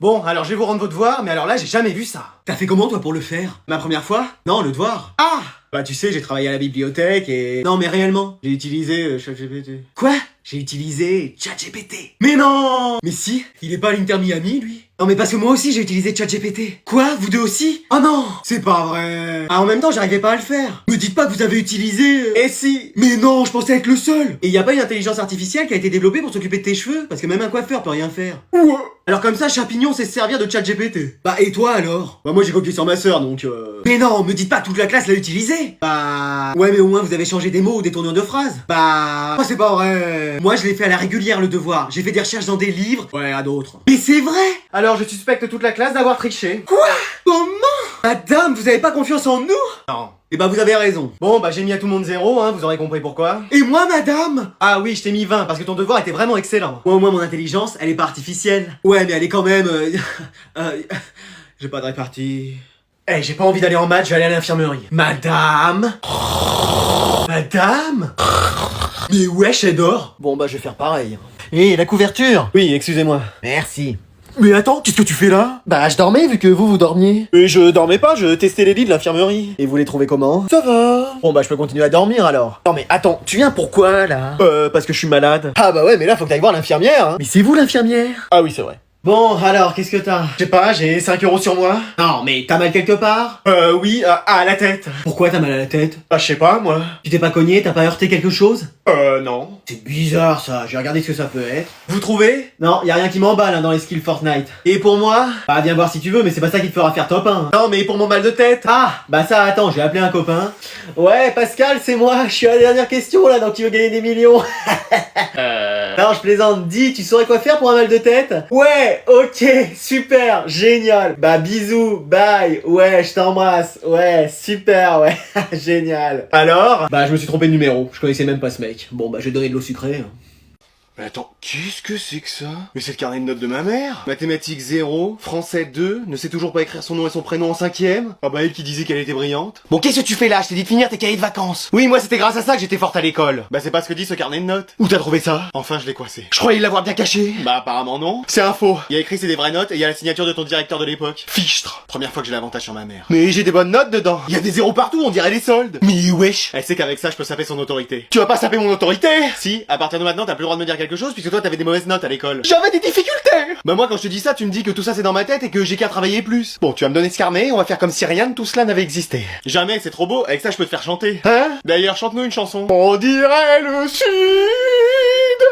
Bon, alors je vais vous rendre vos devoirs, mais alors là, j'ai jamais vu ça. T'as fait comment toi pour le faire? Ma première fois? Non, le devoir. Ah! Bah tu sais, j'ai travaillé à la bibliothèque et... Non mais réellement, j'ai utilisé ChatGPT. Quoi? J'ai utilisé ChatGPT. Mais non! Mais si, il est pas à l'Inter Miami lui? Non mais parce que moi aussi j'ai utilisé ChatGPT. Quoi? Vous deux aussi? Oh non! C'est pas vrai! Ah en même temps j'arrivais pas à le faire. Me dites pas que vous avez utilisé... Et si? Mais non, je pensais être le seul! Et y a pas une intelligence artificielle qui a été développée pour s'occuper de tes cheveux? Parce que même un coiffeur peut rien faire. Ouais. Alors comme ça, Champignon sait se servir de ChatGPT. Bah et toi alors? Bah moi j'ai copié sur ma sœur donc Mais non, me dites pas que toute la classe l'a utilisé. Bah... Ouais mais au moins vous avez changé des mots ou des tournures de phrases. Bah... Oh, c'est pas vrai. Moi je l'ai fait à la régulière le devoir. J'ai fait des recherches dans des livres. Ouais, à d'autres. Mais c'est vrai. Alors je suspecte toute la classe d'avoir triché. Quoi? Comment? Madame, vous avez pas confiance en nous? Non. Eh bah vous avez raison. Bon, bah j'ai mis à tout le monde 0, hein, vous aurez compris pourquoi. Et moi madame? Ah oui, je t'ai mis 20 parce que ton devoir était vraiment excellent. Moi au moins mon intelligence, elle est pas artificielle. Ouais mais elle est quand même... J'ai pas de répartie. Eh, j'ai pas envie d'aller en maths, je vais aller à l'infirmerie. Madame? Madame? Mais wesh, elle dort. Bon bah je vais faire pareil. Et la couverture? Oui, excusez-moi. Merci. Mais attends, qu'est-ce que tu fais là? Bah je dormais vu que vous dormiez. Et je dormais pas, je testais les lits de l'infirmerie. Et vous les trouvez comment? Ça va. Bon bah je peux continuer à dormir alors. Non mais attends, tu viens pourquoi là? Parce que je suis malade. Ah bah ouais mais là faut que t'ailles voir l'infirmière hein. Mais c'est vous l'infirmière? Ah oui c'est vrai. Bon, alors, qu'est-ce que t'as? Je sais pas, j'ai 5 € sur moi. Non, mais t'as mal quelque part? Oui, à la tête. Pourquoi t'as mal à la tête? Ah, je sais pas, moi. Tu t'es pas cogné, t'as pas heurté quelque chose? Non. C'est bizarre ça, j'ai regardé ce que ça peut être. Vous trouvez? Non, y a rien qui m'emballe hein, dans les skills Fortnite. Et pour moi? Bah viens voir si tu veux, mais c'est pas ça qui te fera faire top 1. Hein. Non, mais pour mon mal de tête. Ah, bah ça attends, je vais appeler un copain. Ouais, Pascal, c'est moi, je suis à la dernière question là, donc tu veux gagner des millions. Non, je plaisante, dis, tu saurais quoi faire pour un mal de tête? Ouais, ok, super, génial. Bah bisous, bye, ouais, je t'embrasse, ouais, super, ouais, génial. Alors? Bah je me suis trompé de numéro, je connaissais même pas ce mec. Bon bah je vais donner de l'eau sucrée. Hein. Mais attends, qu'est-ce que c'est que ça? Mais c'est le carnet de notes de ma mère. Mathématiques 0, français 2, ne sait toujours pas écrire son nom et son prénom en 5ème. Ah bah elle qui disait qu'elle était brillante. Bon qu'est-ce que tu fais là? Je t'ai dit de finir tes cahiers de vacances. Oui moi c'était grâce à ça que j'étais forte à l'école. Bah c'est pas ce que dit ce carnet de notes. Où t'as trouvé ça? Enfin je l'ai coincé. Je croyais l'avoir bien caché. Bah apparemment non. C'est un faux. Il y a écrit c'est des vraies notes et il y a la signature de ton directeur de l'époque. Fichtre. Première fois que j'ai l'avantage sur ma mère. Mais j'ai des bonnes notes dedans. Il y a des zéros partout, on dirait les soldes. Mais wesh. Elle sait qu'avec ça je peux saper son autorité. Tu vas pas saper mon autorité? Si, à partir de maintenant t'as plus le droit de me dire quelque chose puisque toi t'avais des mauvaises notes à l'école. J'avais des difficultés. Bah moi quand je te dis ça, tu me dis que tout ça c'est dans ma tête et que j'ai qu'à travailler plus. Bon, tu vas me donner ce carnet, on va faire comme si rien de tout cela n'avait existé. Jamais, c'est trop beau, avec ça je peux te faire chanter. Hein? D'ailleurs, chante-nous une chanson. On dirait le sud.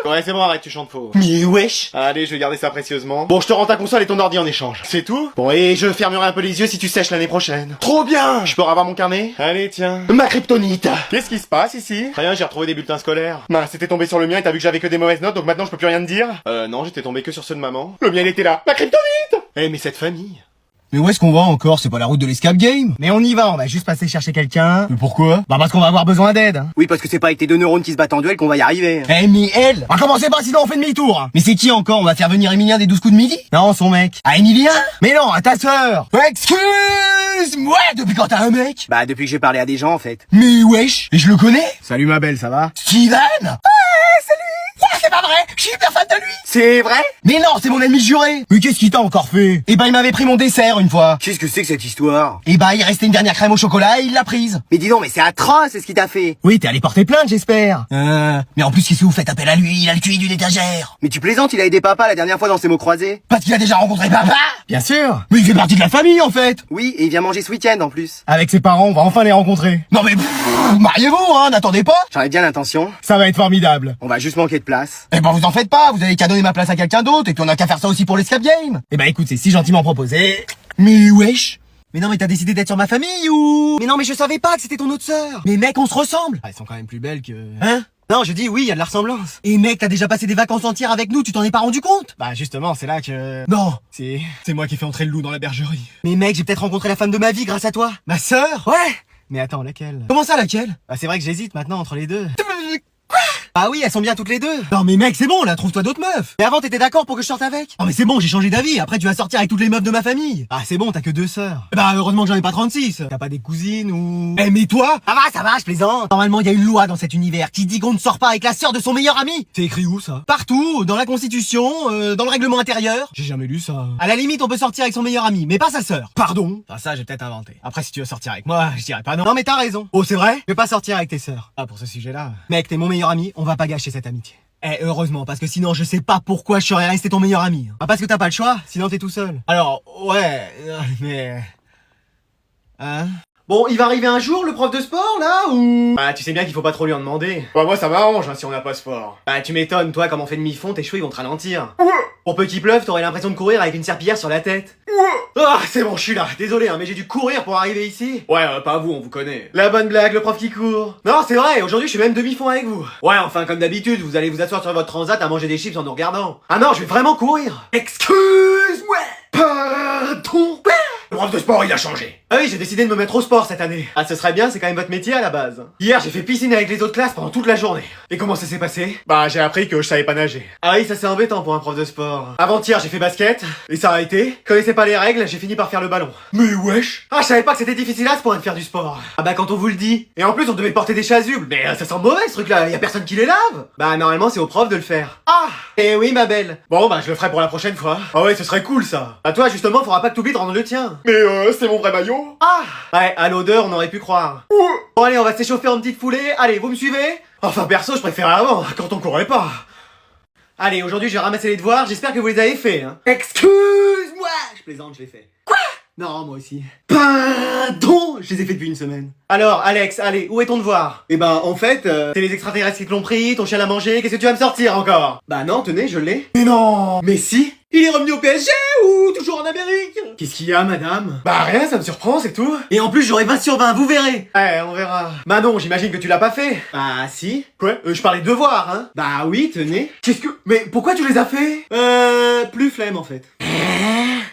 Ouais, c'est bon, arrête, tu chantes faux. Mais wesh. Allez, je vais garder ça précieusement. Bon, je te rends ta console et ton ordi en échange. C'est tout? Bon, et je fermerai un peu les yeux si tu sèches l'année prochaine. Trop bien. Je peux revoir mon carnet? Allez, tiens. Ma kryptonite. Qu'est-ce qui se passe ici? Rien, j'ai retrouvé des bulletins scolaires. Bah, c'était tombé sur le mien et t'as vu que j'avais que des mauvaises notes, donc maintenant je peux plus rien te dire? Non, j'étais tombé que sur ceux de maman. Le mien il était là. Ma kryptonite. Eh, mais cette famille. Mais où est-ce qu'on va encore? C'est pas la route de l'escape game? Mais on y va, on va juste passer chercher quelqu'un. Mais pourquoi? Bah parce qu'on va avoir besoin d'aide. Hein. Oui, parce que c'est pas avec tes deux neurones qui se battent en duel qu'on va y arriver. Eh mais elle! On va commencer par sinon on fait demi-tour. Hein. Mais c'est qui encore? On va faire venir Emilien des 12 coups de midi? Non, son mec. Ah, Emilien? Mais non, à ta sœur. Excuse-moi, depuis quand t'as un mec? Bah depuis que j'ai parlé à des gens en fait. Mais wesh, et je le connais? Salut ma belle, ça va? Steven? C'est pas vrai, je suis hyper fan de lui. C'est vrai? Mais non, c'est mon ennemi juré. Mais qu'est-ce qu'il t'a encore fait? Eh ben il m'avait pris mon dessert une fois. Qu'est-ce que c'est que cette histoire? Eh ben il restait une dernière crème au chocolat et il l'a prise. Mais dis donc, mais c'est atroce ce qu'il t'a fait. Oui, t'es allé porter plainte j'espère. Mais en plus qu'est-ce que vous faites appel à lui? Il a le QI d'une étagère. Mais tu plaisantes, il a aidé papa la dernière fois dans ses mots croisés. Parce qu'il a déjà rencontré papa? Bien sûr. Mais il fait partie de la famille en fait. Oui, et il vient manger ce week-end en plus. Avec ses parents, on va enfin les rencontrer. Non mais mariez-vous hein, n'attendez pas. J'en ai bien l'intention. Ça va être formidable. On va juste manquer de place. Eh ben vous en faites pas, vous avez qu'à donner ma place à quelqu'un d'autre et puis on a qu'à faire ça aussi pour l'escape game. Eh ben écoute, c'est si gentiment proposé. Mais wesh. Mais non mais t'as décidé d'être sur ma famille ou? Mais non mais je savais pas que c'était ton autre sœur. Mais mec, on se ressemble. Ah, elles sont quand même plus belles que... Hein? Non, je dis oui, il y a de la ressemblance. Et mec, t'as déjà passé des vacances entières avec nous, tu t'en es pas rendu compte? Bah justement, c'est là que... Non. C'est moi qui ai fait entrer le loup dans la bergerie. Mais mec, j'ai peut-être rencontré la femme de ma vie grâce à toi. Ma sœur? Ouais. Mais attends, laquelle? Comment ça, laquelle? Bah c'est vrai que j'hésite maintenant entre les deux. Quoi? Ah oui, elles sont bien toutes les deux. Non mais mec, c'est bon, là, trouve-toi d'autres meufs. Mais avant, t'étais d'accord pour que je sorte avec? Oh mais c'est bon, j'ai changé d'avis. Après, tu vas sortir avec toutes les meufs de ma famille. Ah c'est bon, t'as que 2 sœurs. Bah heureusement que j'en ai pas 36. T'as pas des cousines ou... Eh mais toi? Ça va, je plaisante. Normalement, il y a une loi dans cet univers qui dit qu'on ne sort pas avec la sœur de son meilleur ami. C'est écrit où ça? Partout, dans la Constitution, dans le règlement intérieur. J'ai jamais lu ça. À la limite, on peut sortir avec son meilleur ami, mais pas sa sœur. Pardon? Ah ça, j'ai peut-être inventé. Après, si tu veux sortir avec moi, je dirais pas non. Non mais t'as raison. Oh c'est vrai? Je vais pas sortir avec tes sœurs. Ah pour ce sujet-là. Mec, t'es mon meilleur ami, on va pas gâcher cette amitié. Eh, heureusement, parce que sinon je sais pas pourquoi je serais resté ton meilleur ami. Ah parce que t'as pas le choix, sinon t'es tout seul. Alors, ouais, mais... Hein? Bon, il va arriver un jour le prof de sport là ou... Bah tu sais bien qu'il faut pas trop lui en demander. Bah moi ça m'arrange hein, si on n'a pas sport. Bah tu m'étonnes, toi comme on fait demi-fond, tes cheveux ils vont te ralentir. Pour peu qu'il pleuve, t'aurais l'impression de courir avec une serpillière sur la tête. Ah c'est bon, je suis là, désolé hein, mais j'ai dû courir pour arriver ici. Ouais, pas vous, on vous connaît. La bonne blague, le prof qui court. Non c'est vrai, aujourd'hui je suis même demi-fond avec vous. Ouais enfin comme d'habitude, vous allez vous asseoir sur votre transat à manger des chips en nous regardant. Ah non, je vais vraiment courir. Excuse-moi. Pardon. Le prof de sport il a changé. Ah oui, j'ai décidé de me mettre au sport cette année. Ah ce serait bien, c'est quand même votre métier à la base. Hier j'ai fait piscine avec les autres classes pendant toute la journée. Et comment ça s'est passé? Bah j'ai appris que je savais pas nager. Ah oui, ça c'est embêtant pour un prof de sport. Avant-hier j'ai fait basket, et ça a été. Je connaissais pas les règles, j'ai fini par faire le ballon. Mais wesh. Ah je savais pas que c'était difficile à ce point de faire du sport. Ah bah quand on vous le dit. Et en plus on devait porter des chasubles. Mais ça sent mauvais ce truc là, y a personne qui les lave. Bah normalement c'est au prof de le faire. Ah. Eh oui ma belle. Bon bah je le ferai pour la prochaine fois. Ah ouais ce serait cool ça. À toi justement faudra pas que t'oublies de rendre le tien. Mais c'est mon vrai maillot. Ah. Ouais, à l'odeur on aurait pu croire. Bon allez on va s'échauffer en petite foulée, allez vous me suivez? Enfin perso je préférais avant, quand on courait pas. Allez aujourd'hui je vais ramasser les devoirs, j'espère que vous les avez faits hein. Excuse-moi. Je plaisante, je l'ai fait. Quoi? Non moi aussi. Pardon. Je les ai fait depuis une semaine. Alors Alex, allez, où est ton devoir? Eh ben en fait... C'est les extraterrestres qui te l'ont pris, ton chien l'a mangé, qu'est-ce que tu vas me sortir encore? Bah non, tenez, je l'ai. Mais non. Mais si. Il est revenu au PSG ou toujours en Amérique? Qu'est-ce qu'il y a madame? Bah rien, ça me surprend, c'est tout. Et en plus j'aurai 20 sur 20, vous verrez. Ouais, on verra. Bah non, j'imagine que tu l'as pas fait. Bah si. Quoi? Je parlais de devoirs, hein. Bah oui, tenez. Qu'est-ce que... Mais pourquoi tu les as fait? Plus flemme en fait.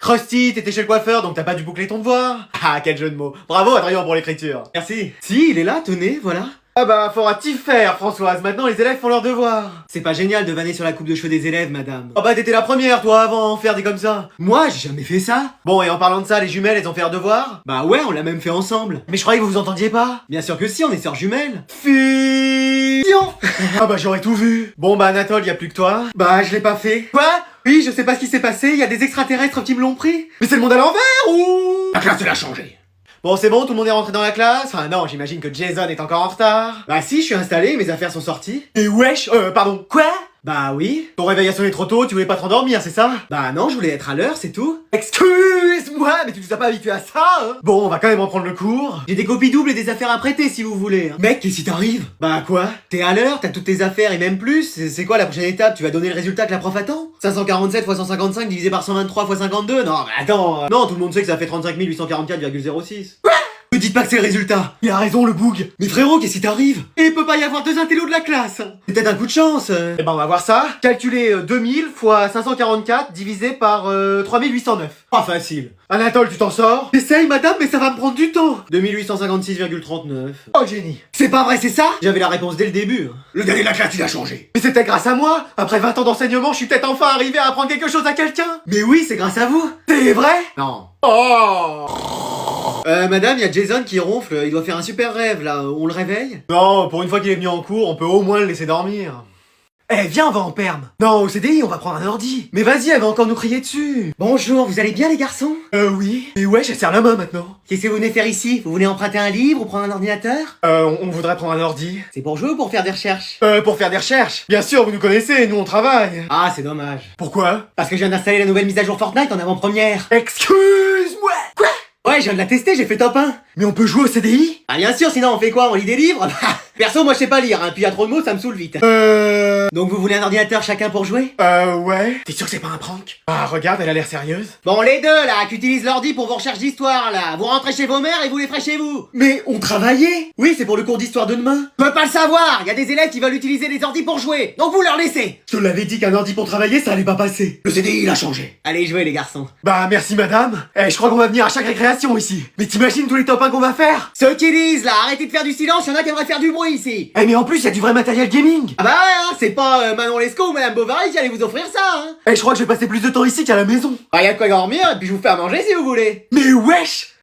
Krusty, t'étais chez le coiffeur donc t'as pas dû boucler ton devoir. Ah quel jeu de mots. Bravo Adrien pour l'écriture. Merci. Si, il est là, tenez, voilà. Ah bah faudra t'y faire Françoise, maintenant les élèves font leurs devoirs. C'est pas génial de vanner sur la coupe de cheveux des élèves madame. Oh bah t'étais la première toi avant à en faire des comme ça. Moi j'ai jamais fait ça. Bon et en parlant de ça, les jumelles elles ont fait leurs devoirs? Bah ouais on l'a même fait ensemble. Mais je croyais que vous vous entendiez pas. Bien sûr que si, on est sœurs jumelles. Fion. Ah bah j'aurais tout vu. Bon bah Anatole, y a plus que toi. Bah je l'ai pas fait. Quoi? Oui, je sais pas ce qui s'est passé, y a des extraterrestres qui me l'ont pris. Mais c'est le monde à l'envers ou... La classe elle a changé. Bon c'est bon, tout le monde est rentré dans la classe? Enfin non, j'imagine que Jason est encore en retard. Bah si, je suis installé, mes affaires sont sorties. Et wesh, pardon. Quoi? Bah oui. Ton réveil a sonné trop tôt, tu voulais pas te rendormir, c'est ça? Bah non, je voulais être à l'heure, c'est tout. Excuse-moi, mais tu nous as pas habitués à ça, hein? Bon, on va quand même reprendre le cours. J'ai des copies doubles et des affaires à prêter si vous voulez. Hein. Mec, qu'est-ce qui t'arrive? Bah quoi? T'es à l'heure, t'as toutes tes affaires et même plus. C'est quoi la prochaine étape? Tu vas donner le résultat que la prof attend? 547 x 155 divisé par 123 x 52? Non, mais attends. Non, tout le monde sait que ça fait 35 844,06. Quoi? Me dites pas que c'est le résultat. Il a raison, le boug. Mais frérot, qu'est-ce qui t'arrive? Et il peut pas y avoir 2 intellos de la classe. C'est peut-être un coup de chance. Eh ben on va voir ça. Calculer 2000 x 544 divisé par 3809. Pas facile. Anatole, tu t'en sors? Essaye madame, mais ça va me prendre du temps. 2856,39. Oh génie. C'est pas vrai, c'est ça? J'avais la réponse dès le début. Le dernier de la classe, il a changé. Mais c'était grâce à moi. Après 20 ans d'enseignement, je suis peut-être enfin arrivé à apprendre quelque chose à quelqu'un. Mais oui, c'est grâce à vous. C'est vrai? Non. Oh. Madame, y a Jason qui ronfle, il doit faire un super rêve là, on le réveille? Non, pour une fois qu'il est venu en cours, on peut au moins le laisser dormir. Eh, viens, on va en perme. Non, au CDI, on va prendre un ordi. Mais vas-y, elle va encore nous crier dessus. Bonjour, vous allez bien les garçons? Oui. Et wesh, elle serre la main maintenant. Qu'est-ce que vous venez faire ici? Vous voulez emprunter un livre ou prendre un ordinateur? On voudrait prendre un ordi. C'est pour jouer ou pour faire des recherches? Pour faire des recherches. Bien sûr, vous nous connaissez, nous on travaille. Ah, c'est dommage. Pourquoi? Parce que je viens d'installer la nouvelle mise à jour Fortnite en avant-première. Excuse-moi. Quoi? Ouais, je viens de la tester, j'ai fait top 1. Mais on peut jouer au CDI? Ah bien sûr, sinon on fait quoi? On lit des livres? Perso, moi je sais pas lire, hein, puis y a trop de mots, ça me saoule vite. Donc vous voulez un ordinateur chacun pour jouer? Ouais. T'es sûr que c'est pas un prank? Ah, regarde, elle a l'air sérieuse. Bon, les deux là, qui utilisent l'ordi pour vos recherches d'histoire là, vous rentrez chez vos mères et vous les ferez chez vous. Mais on travaillait? Oui, c'est pour le cours d'histoire de demain. Je peux pas le savoir, y a des élèves qui veulent utiliser les ordis pour jouer, donc vous leur laissez. Je te l'avais dit qu'un ordi pour travailler, ça allait pas passer. Le CDI, il a changé. Allez jouer les garçons. Bah, merci madame. Je crois qu'on va venir à chaque récréation ici. Mais t'imagines tous les top 1 copain qu'on va faire? Ceux qui disent là, arrêtez de faire du silence, y'en a qui aimeraient faire du bruit ici. Eh mais en plus, y a du vrai matériel gaming. Ah bah ouais, hein, c'est pas Manon Lescaut ou Madame Bovary qui allait vous offrir ça, hein. Eh, je crois que je vais passer plus de temps ici qu'à la maison. Bah y'a de quoi dormir et puis je vous fais à manger si vous voulez. Mais wesh!